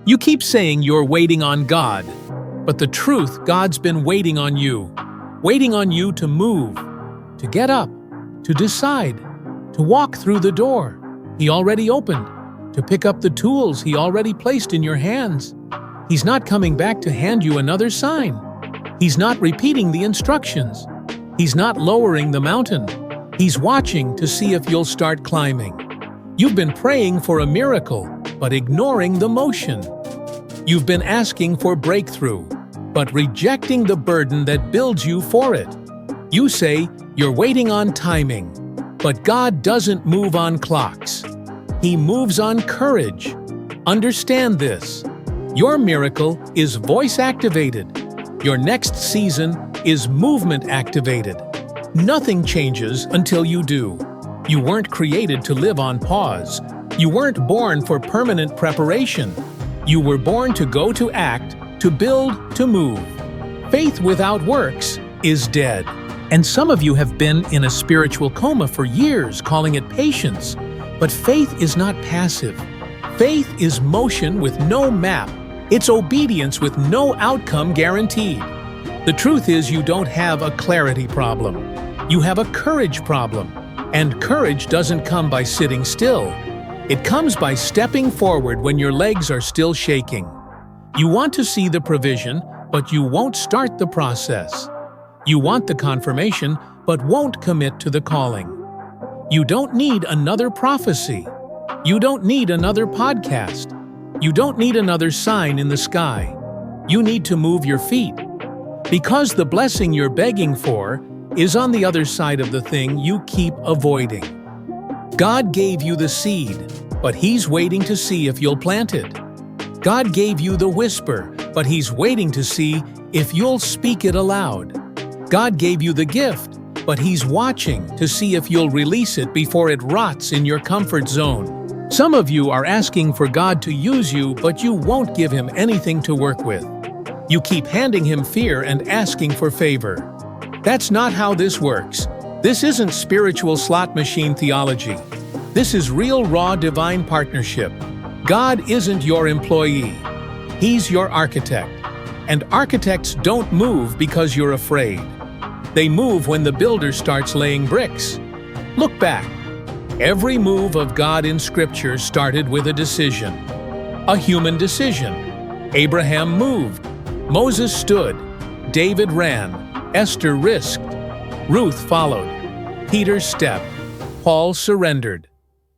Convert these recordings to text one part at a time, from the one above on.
You keep saying you're waiting on God, but the truth, God's been waiting on you to move, to get up, to decide, to walk through the door He already opened, to pick up the tools He already placed in your hands. He's not coming back to hand you another sign. He's not repeating the instructions. He's not lowering the mountain. He's watching to see if you'll start climbing. You've been praying for a miracle, but ignoring the motion. You've been asking for breakthrough, but rejecting the burden that builds you for it. You say you're waiting on timing, but God doesn't move on clocks. He moves on courage. Understand this. Your miracle is voice-activated. Your next season is movement-activated. Nothing changes until you do. You weren't created to live on pause. You weren't born for permanent preparation. You were born to go, to act, to build, to move. Faith without works is dead. And some of you have been in a spiritual coma for years, calling it patience. But faith is not passive. Faith is motion with no map. It's obedience with no outcome guaranteed. The truth is, you don't have a clarity problem. You have a courage problem. And courage doesn't come by sitting still. It comes by stepping forward when your legs are still shaking. You want to see the provision, but you won't start the process. You want the confirmation, but won't commit to the calling. You don't need another prophecy. You don't need another podcast. You don't need another sign in the sky. You need to move your feet. Because the blessing you're begging for is on the other side of the thing you keep avoiding. God gave you the seed, but He's waiting to see if you'll plant it. God gave you the whisper, but He's waiting to see if you'll speak it aloud. God gave you the gift, but He's watching to see if you'll release it before it rots in your comfort zone. Some of you are asking for God to use you, but you won't give Him anything to work with. You keep handing Him fear and asking for favor. That's not how this works. This isn't spiritual slot machine theology. This is real, raw, divine partnership. God isn't your employee. He's your architect. And architects don't move because you're afraid. They move when the builder starts laying bricks. Look back. Every move of God in Scripture started with a decision. A human decision. Abraham moved. Moses stood. David ran. Esther risked. Ruth followed. Peter stepped. Paul surrendered.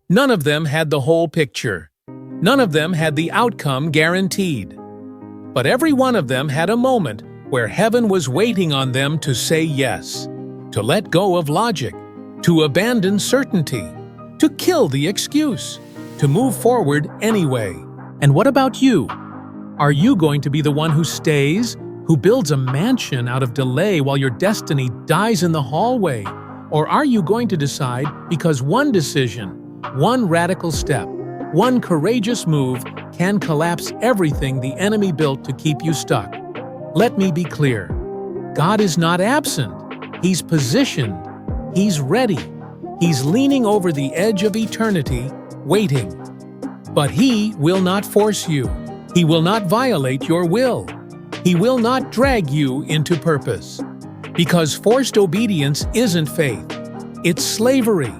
None of them had the whole picture. None of them had the outcome guaranteed. But every one of them had a moment where heaven was waiting on them to say yes, to let go of logic, to abandon certainty, to kill the excuse, to move forward anyway. And what about you? Are you going to be the one who stays, who builds a mansion out of delay while your destiny dies in the hallway? Or are you going to decide because one decision, one radical step, one courageous move can collapse everything the enemy built to keep you stuck? Let me be clear. God is not absent. He's positioned. He's ready. He's leaning over the edge of eternity, waiting. But He will not force you. He will not violate your will. He will not drag you into purpose. Because forced obedience isn't faith. It's slavery.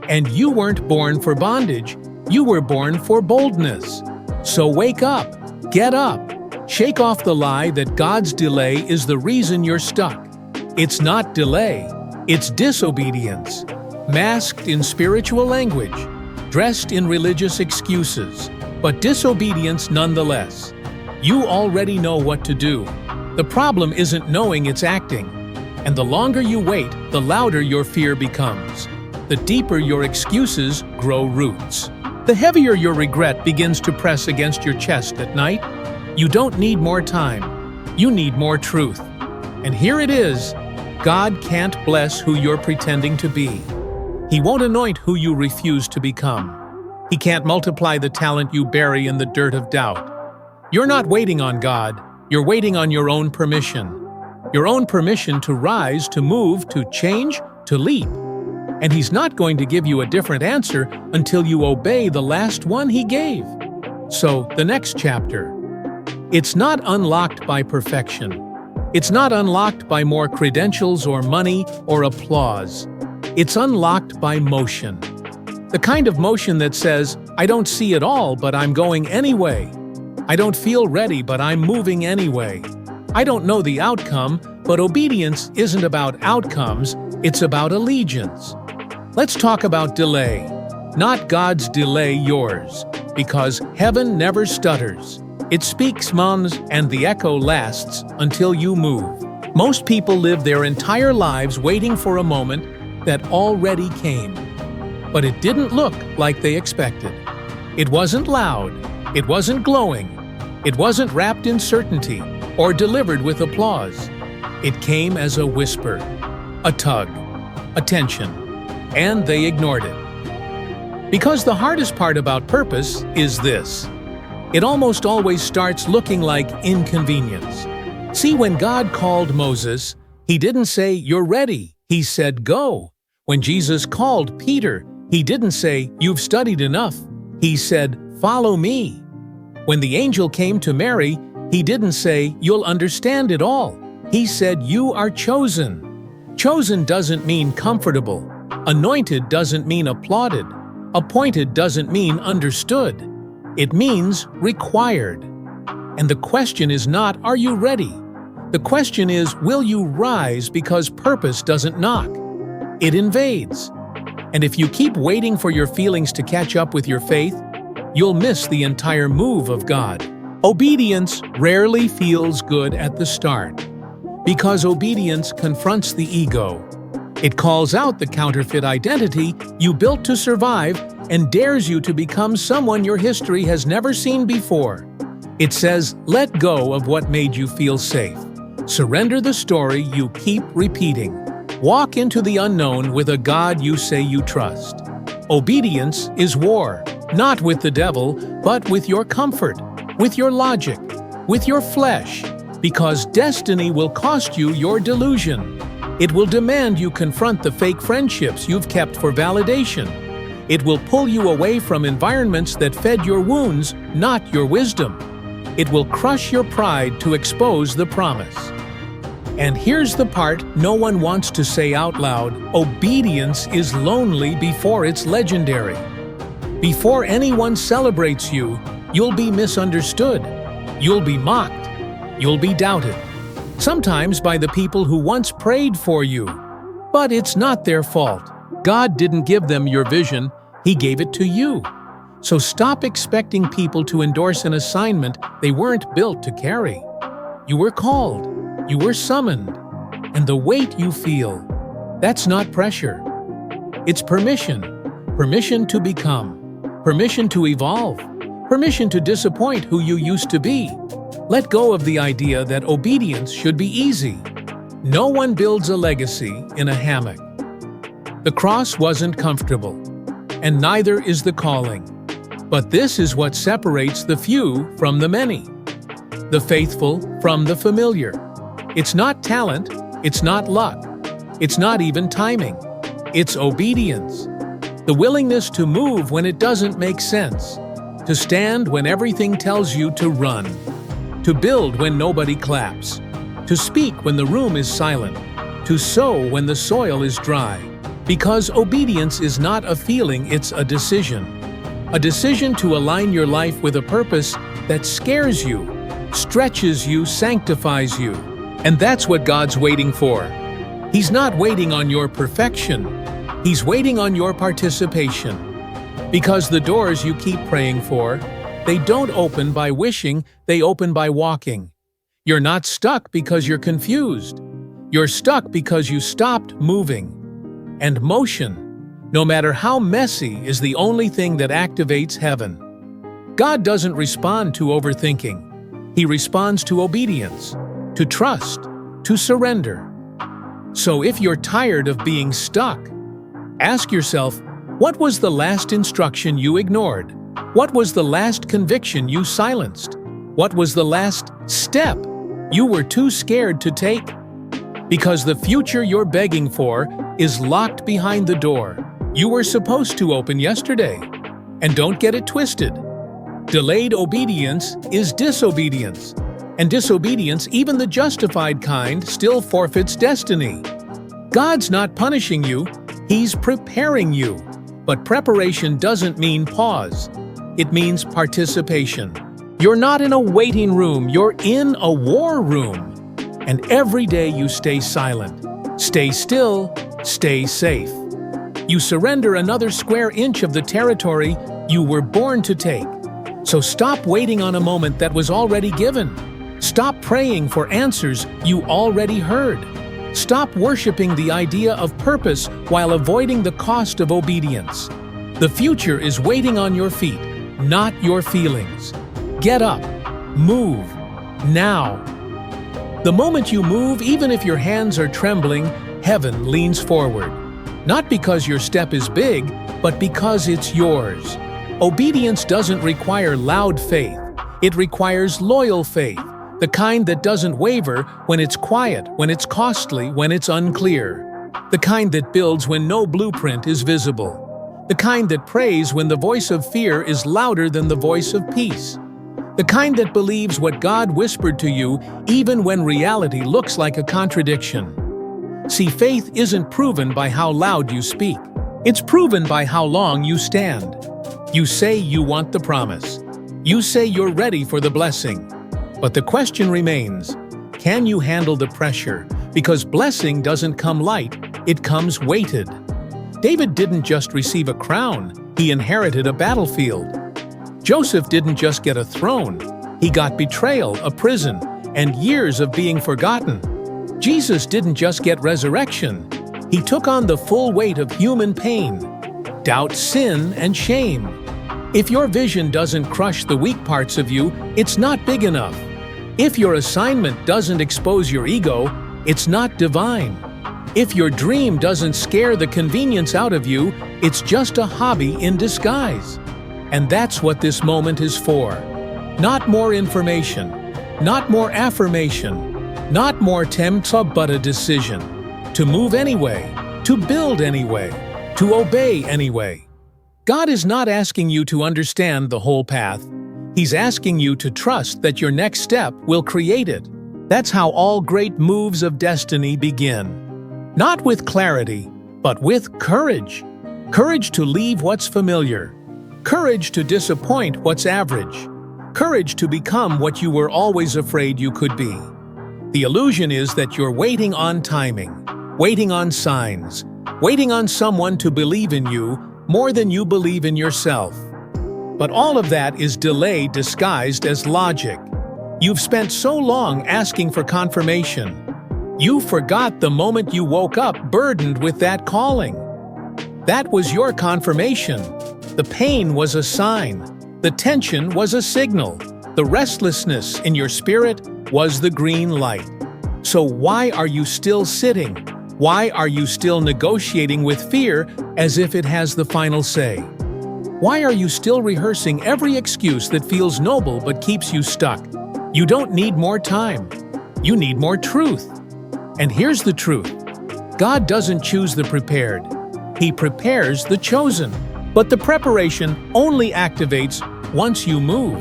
And you weren't born for bondage. You were born for boldness. So wake up. Get up. Shake off the lie that God's delay is the reason you're stuck. It's not delay. It's disobedience. Masked in spiritual language, dressed in religious excuses, but disobedience nonetheless. You already know what to do. The problem isn't knowing, it's acting. And the longer you wait, the louder your fear becomes. The deeper your excuses grow roots. The heavier your regret begins to press against your chest at night. You don't need more time. You need more truth. And here it is. God can't bless who you're pretending to be. He won't anoint who you refuse to become. He can't multiply the talent you bury in the dirt of doubt. You're not waiting on God. You're waiting on your own permission. Your own permission to rise, to move, to change, to leap. And He's not going to give you a different answer until you obey the last one He gave. So, the next chapter. It's not unlocked by perfection. It's not unlocked by more credentials or money or applause. It's unlocked by motion. The kind of motion that says, I don't see it all, but I'm going anyway. I don't feel ready, but I'm moving anyway. I don't know the outcome, but obedience isn't about outcomes, it's about allegiance. Let's talk about delay. Not God's delay yours, because heaven never stutters. It speaks months and the echo lasts until you move. Most people live their entire lives waiting for a moment that already came. But it didn't look like they expected. It wasn't loud, it wasn't glowing, it wasn't wrapped in certainty or delivered with applause. It came as a whisper, a tug, a tension, and they ignored it. Because the hardest part about purpose is this. It almost always starts looking like inconvenience. See, when God called Moses, He didn't say, "You're ready." He said, "Go." When Jesus called Peter, He didn't say, "You've studied enough." He said, "Follow me." When the angel came to Mary, He didn't say, "You'll understand it all." He said, "You are chosen." Chosen doesn't mean comfortable. Anointed doesn't mean applauded. Appointed doesn't mean understood. It means required. And the question is not, are you ready? The question is, will you rise because purpose doesn't knock? It invades. And if you keep waiting for your feelings to catch up with your faith, you'll miss the entire move of God. Obedience rarely feels good at the start, because obedience confronts the ego. It calls out the counterfeit identity you built to survive and dares you to become someone your history has never seen before. It says, let go of what made you feel safe. Surrender the story you keep repeating. Walk into the unknown with a God you say you trust. Obedience is war, not with the devil, but with your comfort, with your logic, with your flesh, because destiny will cost you your delusion. It will demand you confront the fake friendships you've kept for validation. It will pull you away from environments that fed your wounds, not your wisdom. It will crush your pride to expose the promise. And here's the part no one wants to say out loud: obedience is lonely before it's legendary. Before anyone celebrates you, you'll be misunderstood. You'll be mocked. You'll be doubted. Sometimes by the people who once prayed for you. But it's not their fault. God didn't give them your vision, He gave it to you. So stop expecting people to endorse an assignment they weren't built to carry. You were called. You were summoned. And the weight you feel, that's not pressure. It's permission. Permission to become. Permission to evolve. Permission to disappoint who you used to be. Let go of the idea that obedience should be easy. No one builds a legacy in a hammock. The cross wasn't comfortable, and neither is the calling. But this is what separates the few from the many, the faithful from the familiar. It's not talent, it's not luck, it's not even timing. It's obedience. The willingness to move when it doesn't make sense, to stand when everything tells you to run, to build when nobody claps, to speak when the room is silent, to sow when the soil is dry. Because obedience is not a feeling, it's a decision. A decision to align your life with a purpose that scares you, stretches you, sanctifies you. And that's what God's waiting for. He's not waiting on your perfection. He's waiting on your participation. Because the doors you keep praying for, they don't open by wishing, they open by walking. You're not stuck because you're confused. You're stuck because you stopped moving. And motion, no matter how messy, is the only thing that activates heaven. God doesn't respond to overthinking. He responds to obedience, to trust, to surrender. So if you're tired of being stuck, ask yourself, what was the last instruction you ignored? What was the last conviction you silenced? What was the last step you were too scared to take? Because the future you're begging for is locked behind the door you were supposed to open yesterday. And don't get it twisted. Delayed obedience is disobedience. And disobedience, even the justified kind, still forfeits destiny. God's not punishing you, He's preparing you. But preparation doesn't mean pause. It means participation. You're not in a waiting room, you're in a war room. And every day you stay silent, stay still, stay safe. You surrender another square inch of the territory you were born to take. So stop waiting on a moment that was already given. Stop praying for answers you already heard. Stop worshiping the idea of purpose while avoiding the cost of obedience. The future is waiting on your feet, not your feelings. Get up. Move. Now. The moment you move, even if your hands are trembling, heaven leans forward. Not because your step is big, but because it's yours. Obedience doesn't require loud faith. It requires loyal faith. The kind that doesn't waver when it's quiet, when it's costly, when it's unclear. The kind that builds when no blueprint is visible. The kind that prays when the voice of fear is louder than the voice of peace. The kind that believes what God whispered to you even when reality looks like a contradiction. See, faith isn't proven by how loud you speak. It's proven by how long you stand. You say you want the promise. You say you're ready for the blessing. But the question remains, can you handle the pressure? Because blessing doesn't come light, it comes weighted. David didn't just receive a crown, he inherited a battlefield. Joseph didn't just get a throne, he got betrayal, a prison, and years of being forgotten. Jesus didn't just get resurrection, he took on the full weight of human pain, doubt, sin, and shame. If your vision doesn't crush the weak parts of you, it's not big enough. If your assignment doesn't expose your ego, it's not divine. If your dream doesn't scare the convenience out of you, it's just a hobby in disguise. And that's what this moment is for. Not more information, not more affirmation, not more tempo, but a decision. To move anyway, to build anyway, to obey anyway. God is not asking you to understand the whole path. He's asking you to trust that your next step will create it. That's how all great moves of destiny begin. Not with clarity, but with courage. Courage to leave what's familiar. Courage to disappoint what's average. Courage to become what you were always afraid you could be. The illusion is that you're waiting on timing, waiting on signs, waiting on someone to believe in you more than you believe in yourself. But all of that is delay disguised as logic. You've spent so long asking for confirmation. You forgot the moment you woke up burdened with that calling. That was your confirmation. The pain was a sign. The tension was a signal. The restlessness in your spirit was the green light. So why are you still sitting? Why are you still negotiating with fear as if it has the final say? Why are you still rehearsing every excuse that feels noble but keeps you stuck? You don't need more time. You need more truth. And here's the truth. God doesn't choose the prepared. He prepares the chosen. But the preparation only activates once you move.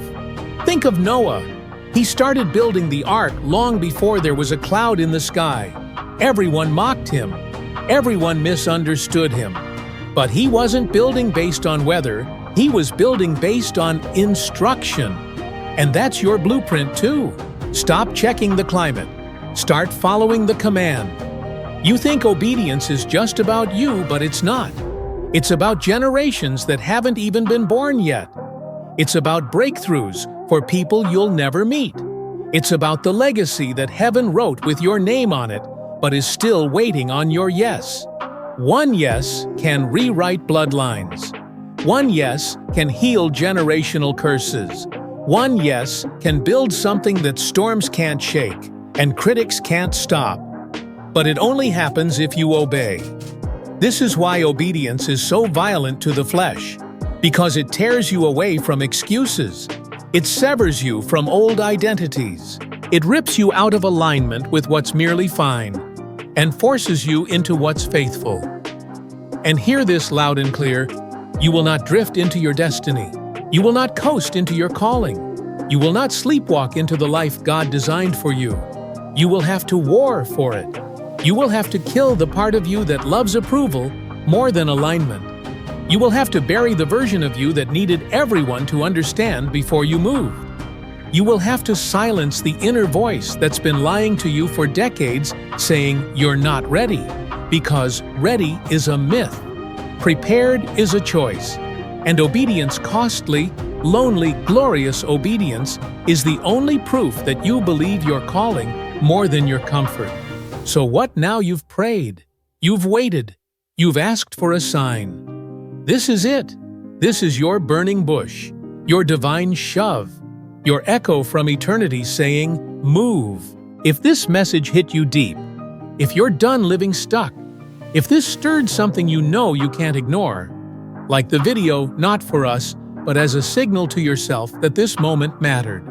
Think of Noah. He started building the ark long before there was a cloud in the sky. Everyone mocked him. Everyone misunderstood him. But he wasn't building based on weather, he was building based on instruction. And that's your blueprint too. Stop checking the climate. Start following the command. You think obedience is just about you, but it's not. It's about generations that haven't even been born yet. It's about breakthroughs for people you'll never meet. It's about the legacy that heaven wrote with your name on it, but is still waiting on your yes. One yes can rewrite bloodlines. One yes can heal generational curses. One yes can build something that storms can't shake and critics can't stop. But it only happens if you obey. This is why obedience is so violent to the flesh, because it tears you away from excuses. It severs you from old identities. It rips you out of alignment with what's merely fine and forces you into what's faithful. And hear this loud and clear, you will not drift into your destiny. You will not coast into your calling. You will not sleepwalk into the life God designed for you. You will have to war for it. You will have to kill the part of you that loves approval more than alignment. You will have to bury the version of you that needed everyone to understand before you moved. You will have to silence the inner voice that's been lying to you for decades saying you're not ready, because ready is a myth. Prepared is a choice. And obedience, costly, lonely, glorious obedience, is the only proof that you believe your calling more than your comfort. So what now? You've prayed. You've waited. You've asked for a sign. This is it. This is your burning bush, your divine shove, your echo from eternity saying, move. If this message hit you deep, if you're done living stuck, if this stirred something you know you can't ignore, like the video, not for us, but as a signal to yourself that this moment mattered,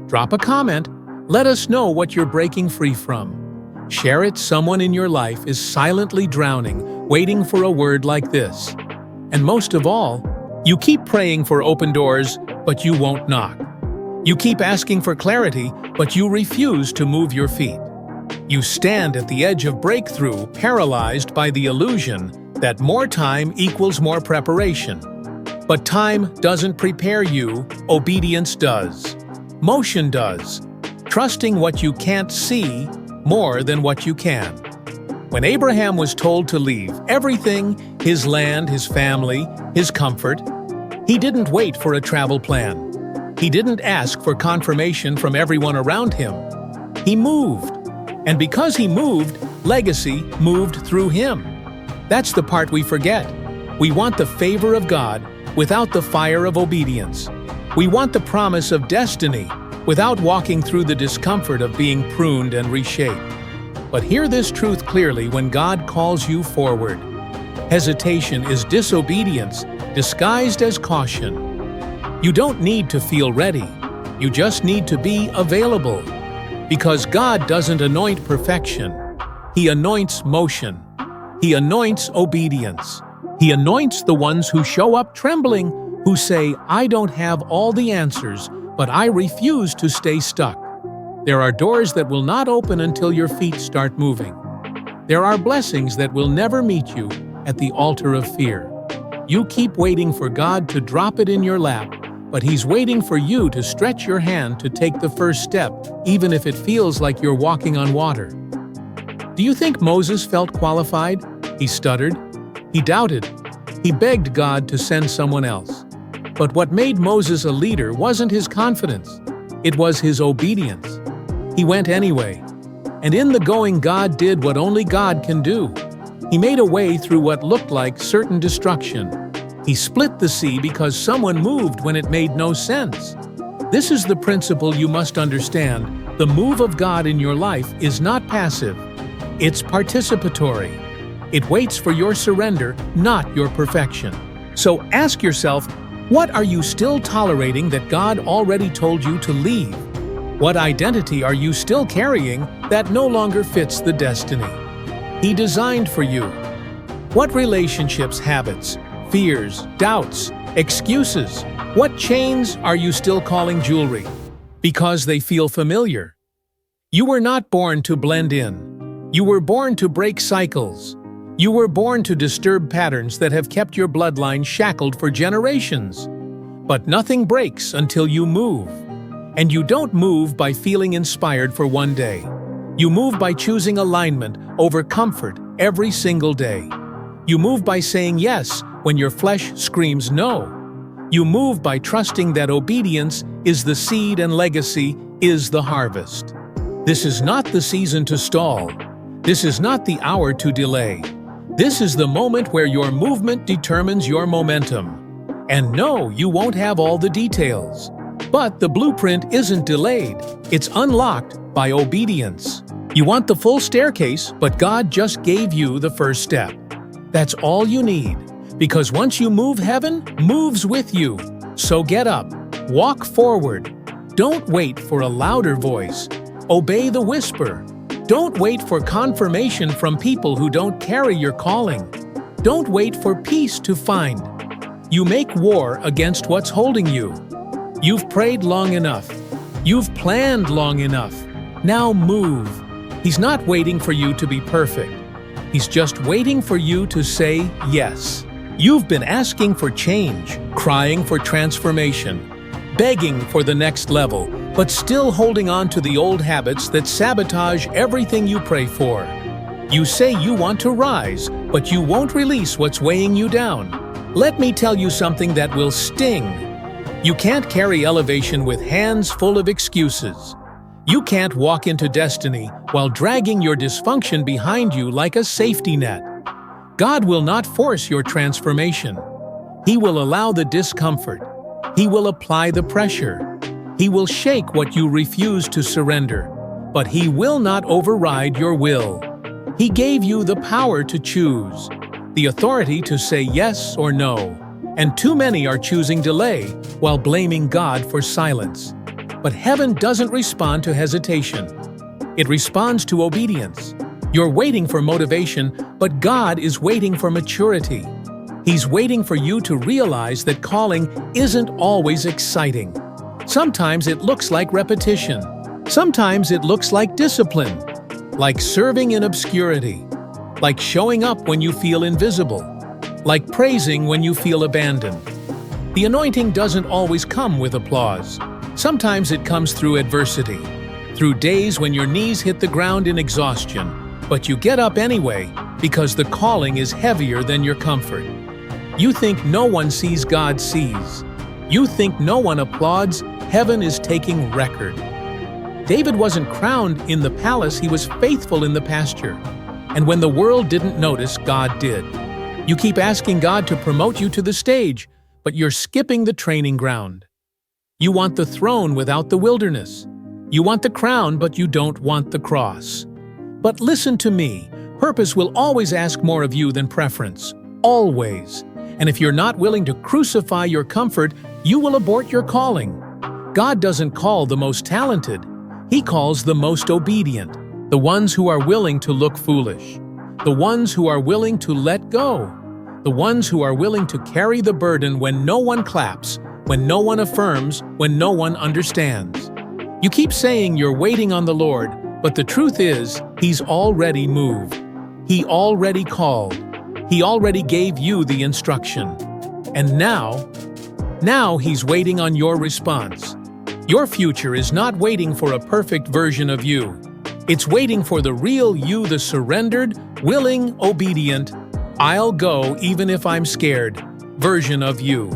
drop a comment, let us know what you're breaking free from. Share it. Someone in your life is silently drowning, waiting for a word like this. And most of all, you keep praying for open doors, but you won't knock. You keep asking for clarity, but you refuse to move your feet. You stand at the edge of breakthrough, paralyzed by the illusion that more time equals more preparation. But time doesn't prepare you, obedience does. Motion does. Trusting what you can't see more than what you can. When Abraham was told to leave everything, his land, his family, his comfort, he didn't wait for a travel plan. He didn't ask for confirmation from everyone around him. He moved. And because he moved, legacy moved through him. That's the part we forget. We want the favor of God without the fire of obedience. We want the promise of destiny without walking through the discomfort of being pruned and reshaped. But hear this truth clearly when God calls you forward. Hesitation is disobedience disguised as caution. You don't need to feel ready. You just need to be available. Because God doesn't anoint perfection. He anoints motion. He anoints obedience. He anoints the ones who show up trembling, who say, I don't have all the answers, but I refuse to stay stuck. There are doors that will not open until your feet start moving. There are blessings that will never meet you at the altar of fear. You keep waiting for God to drop it in your lap, but He's waiting for you to stretch your hand to take the first step, even if it feels like you're walking on water. Do you think Moses felt qualified? He stuttered. He doubted. He begged God to send someone else. But what made Moses a leader wasn't his confidence. It was his obedience. He went anyway. And in the going, God did what only God can do. He made a way through what looked like certain destruction. He split the sea because someone moved when it made no sense. This is the principle you must understand. The move of God in your life is not passive. It's participatory. It waits for your surrender, not your perfection. So ask yourself, what are you still tolerating that God already told you to leave? What identity are you still carrying that no longer fits the destiny He designed for you? What relationships, habits, fears, doubts, excuses, what chains are you still calling jewelry because they feel familiar? You were not born to blend in. You were born to break cycles. You were born to disturb patterns that have kept your bloodline shackled for generations. But nothing breaks until you move. And you don't move by feeling inspired for one day. You move by choosing alignment over comfort every single day. You move by saying yes when your flesh screams no. You move by trusting that obedience is the seed and legacy is the harvest. This is not the season to stall. This is not the hour to delay. This is the moment where your movement determines your momentum. And no, you won't have all the details. But the blueprint isn't delayed. It's unlocked by obedience. You want the full staircase, but God just gave you the first step. That's all you need. Because once you move, heaven moves with you. So get up. Walk forward. Don't wait for a louder voice. Obey the whisper. Don't wait for confirmation from people who don't carry your calling. Don't wait for peace to find. You make war against what's holding you. You've prayed long enough. You've planned long enough. Now move. He's not waiting for you to be perfect. He's just waiting for you to say yes. You've been asking for change, crying for transformation, begging for the next level, but still holding on to the old habits that sabotage everything you pray for. You say you want to rise, but you won't release what's weighing you down. Let me tell you something that will sting. You can't carry elevation with hands full of excuses. You can't walk into destiny while dragging your dysfunction behind you like a safety net. God will not force your transformation. He will allow the discomfort. He will apply the pressure. He will shake what you refuse to surrender, but He will not override your will. He gave you the power to choose, the authority to say yes or no, and too many are choosing delay while blaming God for silence. But heaven doesn't respond to hesitation. It responds to obedience. You're waiting for motivation, but God is waiting for maturity. He's waiting for you to realize that calling isn't always exciting. Sometimes it looks like repetition. Sometimes it looks like discipline, like serving in obscurity, like showing up when you feel invisible, like praising when you feel abandoned. The anointing doesn't always come with applause. Sometimes it comes through adversity, through days when your knees hit the ground in exhaustion, but you get up anyway because the calling is heavier than your comfort. You think no one sees, God sees. You think no one applauds, heaven is taking record. David wasn't crowned in the palace, he was faithful in the pasture. And when the world didn't notice, God did. You keep asking God to promote you to the stage, but you're skipping the training ground. You want the throne without the wilderness. You want the crown, but you don't want the cross. But listen to me, purpose will always ask more of you than preference. Always. And if you're not willing to crucify your comfort, you will abort your calling. God doesn't call the most talented. He calls the most obedient, the ones who are willing to look foolish, the ones who are willing to let go, the ones who are willing to carry the burden when no one claps, when no one affirms, when no one understands. You keep saying you're waiting on the Lord, but the truth is, He's already moved. He already called. He already gave you the instruction. And now He's waiting on your response. Your future is not waiting for a perfect version of you. It's waiting for the real you, the surrendered, willing, obedient, I'll go even if I'm scared version of you.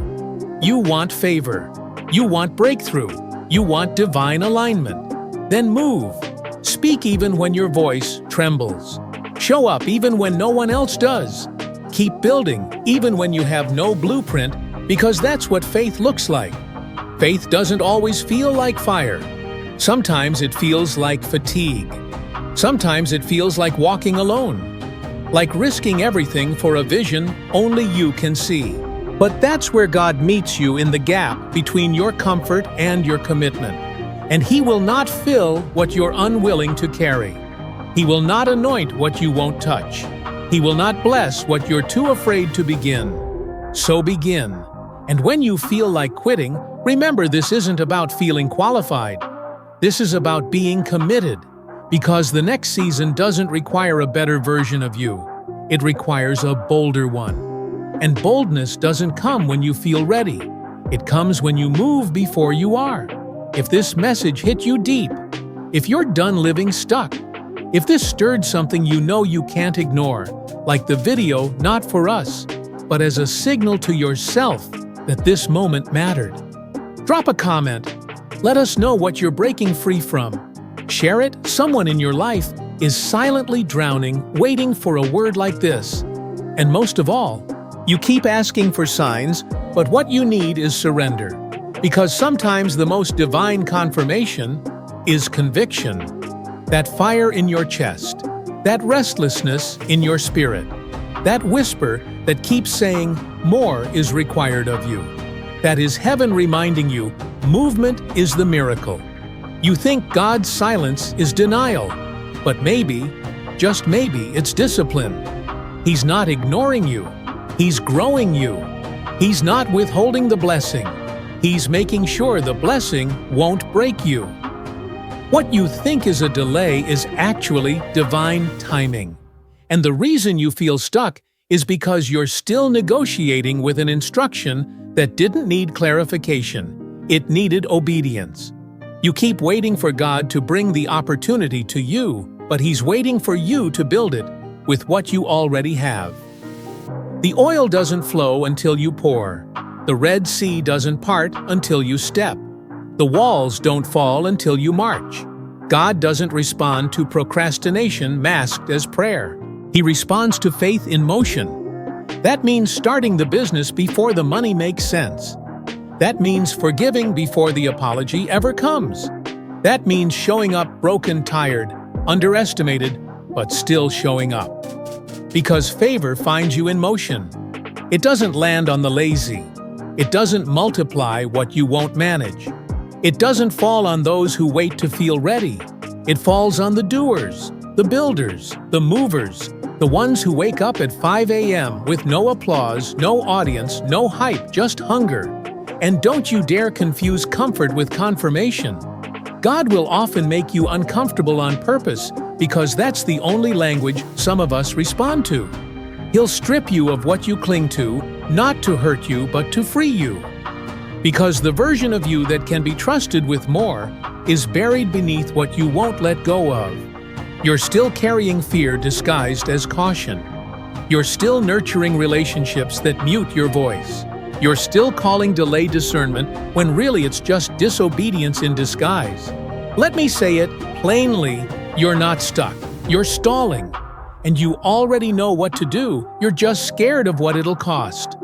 You want favor. You want breakthrough. You want divine alignment. Then move. Speak even when your voice trembles. Show up even when no one else does. Keep building even when you have no blueprint, because that's what faith looks like. Faith doesn't always feel like fire. Sometimes it feels like fatigue. Sometimes it feels like walking alone, like risking everything for a vision only you can see. But that's where God meets you, in the gap between your comfort and your commitment. And He will not fill what you're unwilling to carry. He will not anoint what you won't touch. He will not bless what you're too afraid to begin. So begin. And when you feel like quitting, remember, this isn't about feeling qualified. This is about being committed. Because the next season doesn't require a better version of you. It requires a bolder one. And boldness doesn't come when you feel ready. It comes when you move before you are. If this message hit you deep, if you're done living stuck, if this stirred something you know you can't ignore, like the video not for us, but as a signal to yourself that this moment mattered, drop a comment. Let us know what you're breaking free from. Share it. Someone in your life is silently drowning, waiting for a word like this. And most of all, you keep asking for signs, but what you need is surrender. Because sometimes the most divine confirmation is conviction. That fire in your chest, that restlessness in your spirit, that whisper that keeps saying more is required of you. That is heaven reminding you movement is the miracle. You think God's silence is denial, but maybe, just maybe, it's discipline. He's not ignoring you. He's growing you. He's not withholding the blessing. He's making sure the blessing won't break you. What you think is a delay is actually divine timing. And the reason you feel stuck is because you're still negotiating with an instruction that didn't need clarification. It needed obedience. You keep waiting for God to bring the opportunity to you, but He's waiting for you to build it with what you already have. The oil doesn't flow until you pour. The Red Sea doesn't part until you step. The walls don't fall until you march. God doesn't respond to procrastination masked as prayer. He responds to faith in motion. That means starting the business before the money makes sense. That means forgiving before the apology ever comes. That means showing up broken, tired, underestimated, but still showing up. Because favor finds you in motion. It doesn't land on the lazy. It doesn't multiply what you won't manage. It doesn't fall on those who wait to feel ready. It falls on the doers, the builders, the movers, the ones who wake up at 5 a.m. with no applause, no audience, no hype, just hunger. And don't you dare confuse comfort with confirmation. God will often make you uncomfortable on purpose because that's the only language some of us respond to. He'll strip you of what you cling to, not to hurt you, but to free you. Because the version of you that can be trusted with more is buried beneath what you won't let go of. You're still carrying fear disguised as caution. You're still nurturing relationships that mute your voice. You're still calling delay discernment when really it's just disobedience in disguise. Let me say it plainly, you're not stuck. You're stalling. And you already know what to do, you're just scared of what it'll cost.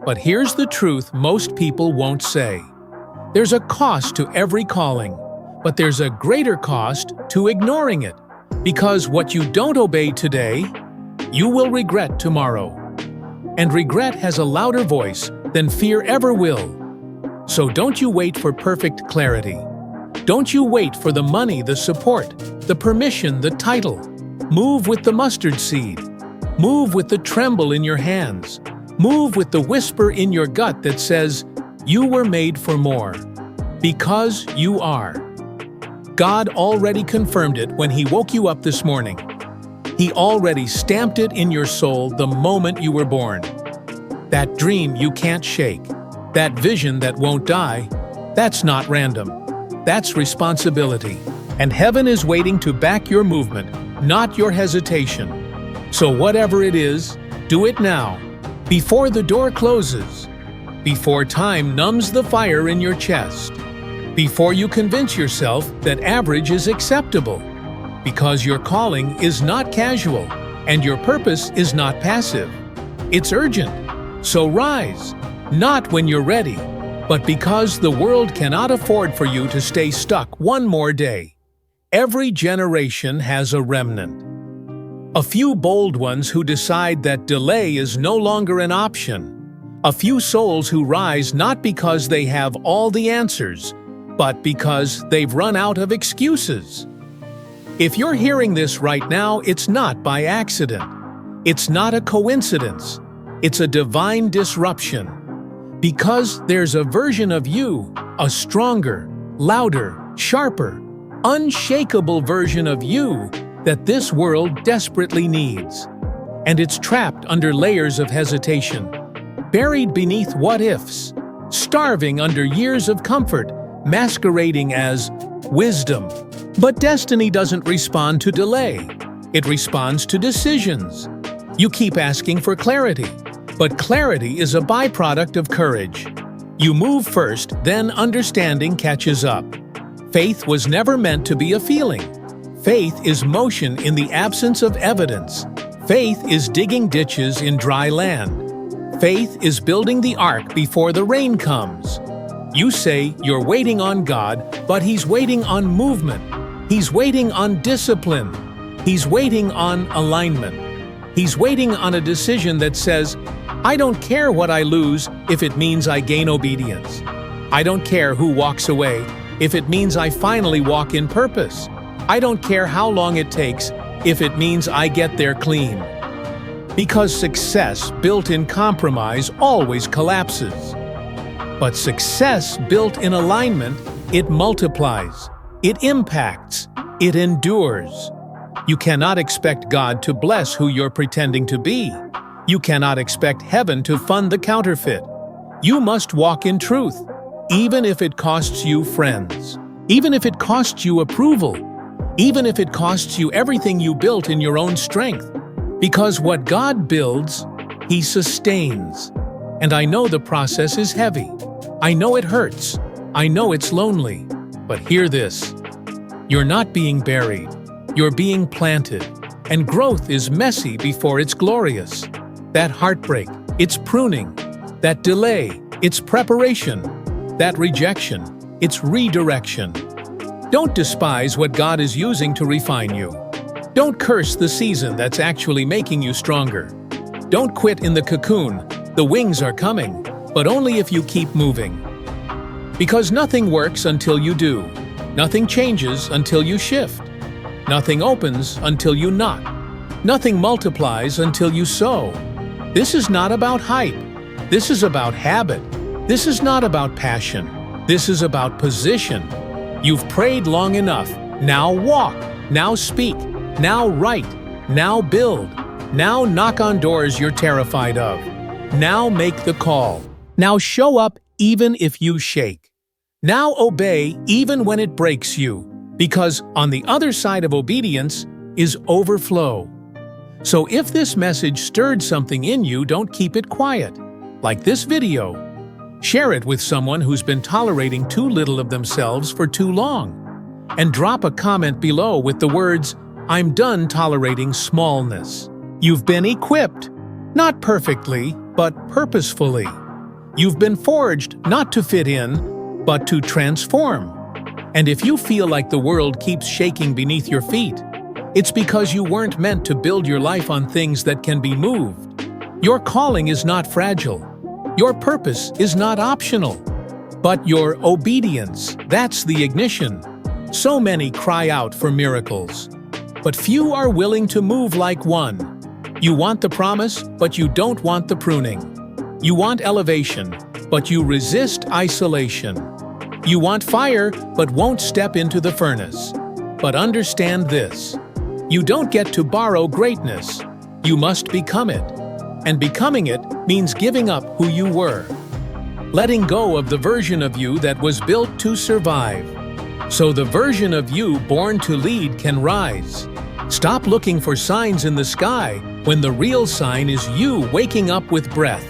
But here's the truth most people won't say. There's a cost to every calling, but there's a greater cost to ignoring it. Because what you don't obey today, you will regret tomorrow. And regret has a louder voice than fear ever will. So don't you wait for perfect clarity. Don't you wait for the money, the support, the permission, the title. Move with the mustard seed. Move with the tremble in your hands. Move with the whisper in your gut that says, you were made for more. Because you are. God already confirmed it when He woke you up this morning. He already stamped it in your soul the moment you were born. That dream you can't shake, that vision that won't die, that's not random. That's responsibility. And heaven is waiting to back your movement, not your hesitation. So whatever it is, do it now, before the door closes, before time numbs the fire in your chest, before you convince yourself that average is acceptable, because your calling is not casual and your purpose is not passive. It's urgent. So rise, not when you're ready, but because the world cannot afford for you to stay stuck one more day. Every generation has a remnant. A few bold ones who decide that delay is no longer an option. A few souls who rise not because they have all the answers, but because they've run out of excuses. If you're hearing this right now, it's not by accident. It's not a coincidence. It's a divine disruption. Because there's a version of you, a stronger, louder, sharper, unshakable version of you that this world desperately needs. And it's trapped under layers of hesitation, buried beneath what-ifs, starving under years of comfort, masquerading as wisdom. But destiny doesn't respond to delay. It responds to decisions. You keep asking for clarity, but clarity is a byproduct of courage. You move first, then understanding catches up. Faith was never meant to be a feeling. Faith is motion in the absence of evidence. Faith is digging ditches in dry land. Faith is building the ark before the rain comes. You say you're waiting on God, but He's waiting on movement. He's waiting on discipline. He's waiting on alignment. He's waiting on a decision that says, I don't care what I lose if it means I gain obedience. I don't care who walks away if it means I finally walk in purpose. I don't care how long it takes if it means I get there clean. Because success built in compromise always collapses. But success built in alignment, it multiplies, it impacts, it endures. You cannot expect God to bless who you're pretending to be. You cannot expect heaven to fund the counterfeit. You must walk in truth, even if it costs you friends, even if it costs you approval, even if it costs you everything you built in your own strength. Because what God builds, He sustains. And I know the process is heavy. I know it hurts. I know it's lonely. But hear this. You're not being buried. You're being planted. And growth is messy before it's glorious. That heartbreak, it's pruning. That delay, it's preparation. That rejection, it's redirection. Don't despise what God is using to refine you. Don't curse the season that's actually making you stronger. Don't quit in the cocoon. The wings are coming, but only if you keep moving. Because nothing works until you do. Nothing changes until you shift. Nothing opens until you knock. Nothing multiplies until you sow. This is not about hype. This is about habit. This is not about passion. This is about position. You've prayed long enough. Now walk. Now speak. Now write. Now build. Now knock on doors you're terrified of. Now make the call. Now show up even if you shake. Now obey even when it breaks you, because on the other side of obedience is overflow. So if this message stirred something in you, don't keep it quiet. Like this video. Share it with someone who's been tolerating too little of themselves for too long. And drop a comment below with the words, "I'm done tolerating smallness." You've been equipped, not perfectly, but purposefully. You've been forged not to fit in, but to transform. And if you feel like the world keeps shaking beneath your feet, it's because you weren't meant to build your life on things that can be moved. Your calling is not fragile. Your purpose is not optional. But your obedience, that's the ignition. So many cry out for miracles, but few are willing to move like one. You want the promise, but you don't want the pruning. You want elevation, but you resist isolation. You want fire, but won't step into the furnace. But understand this. You don't get to borrow greatness. You must become it. And becoming it means giving up who you were. Letting go of the version of you that was built to survive. So the version of you born to lead can rise. Stop looking for signs in the sky when the real sign is you waking up with breath.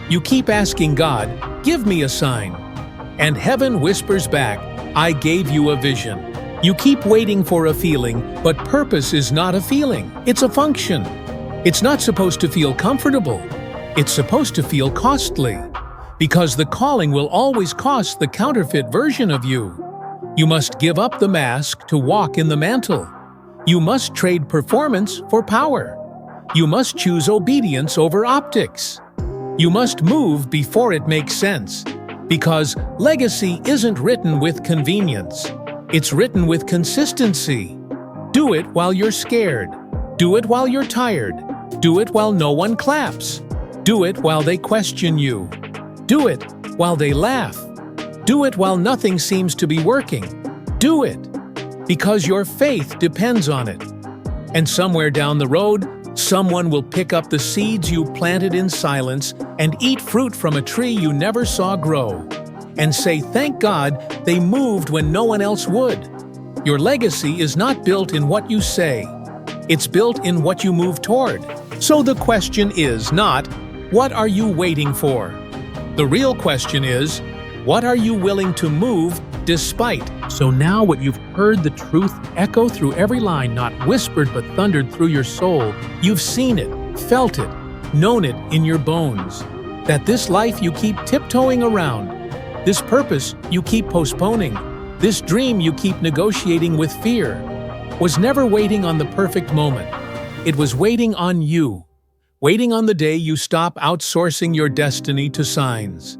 You keep asking God, "Give me a sign." And heaven whispers back, "I gave you a vision." You keep waiting for a feeling, but purpose is not a feeling, it's a function. It's not supposed to feel comfortable. It's supposed to feel costly. Because the calling will always cost the counterfeit version of you. You must give up the mask to walk in the mantle. You must trade performance for power. You must choose obedience over optics. You must move before it makes sense. Because legacy isn't written with convenience. It's written with consistency. Do it while you're scared. Do it while you're tired. Do it while no one claps. Do it while they question you. Do it while they laugh. Do it while nothing seems to be working. Do it because your faith depends on it. And somewhere down the road, someone will pick up the seeds you planted in silence and eat fruit from a tree you never saw grow. And say, "Thank God they moved when no one else would." Your legacy is not built in what you say. It's built in what you move toward. So the question is not, what are you waiting for? The real question is, what are you willing to move despite? So now what you've heard the truth echo through every line, not whispered but thundered through your soul. You've seen it, felt it, known it in your bones. That this life you keep tiptoeing around, this purpose you keep postponing, this dream you keep negotiating with fear, was never waiting on the perfect moment. It was waiting on you. Waiting on the day you stop outsourcing your destiny to signs.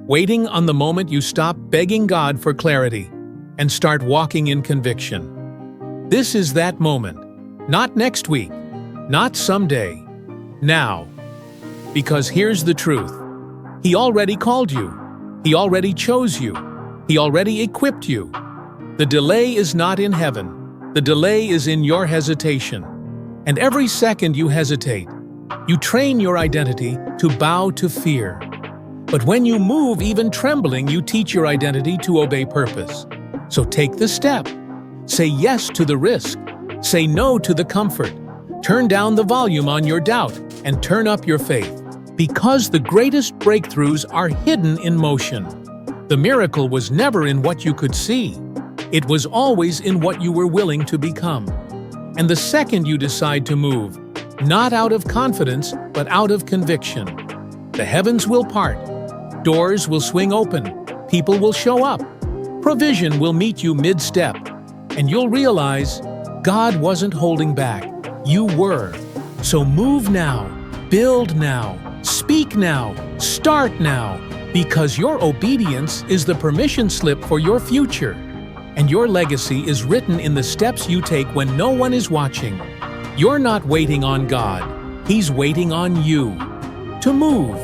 Waiting on the moment you stop begging God for clarity and start walking in conviction. This is that moment. Not next week, not someday. now. Because here's the truth. He already called you. He already chose you. He already equipped you. The delay is not in heaven. The delay is in your hesitation. And every second you hesitate, you train your identity to bow to fear. But when you move, even trembling, you teach your identity to obey purpose. So take the step. Say yes to the risk. Say no to the comfort. Turn down the volume on your doubt and turn up your faith. Because the greatest breakthroughs are hidden in motion. The miracle was never in what you could see. It was always in what you were willing to become. And the second you decide to move, not out of confidence, but out of conviction, the heavens will part. Doors will swing open, people will show up, provision will meet you mid-step, and you'll realize God wasn't holding back, you were. So move now, build now, speak now, start now, because your obedience is the permission slip for your future, and your legacy is written in the steps you take when no one is watching. You're not waiting on God, He's waiting on you to move.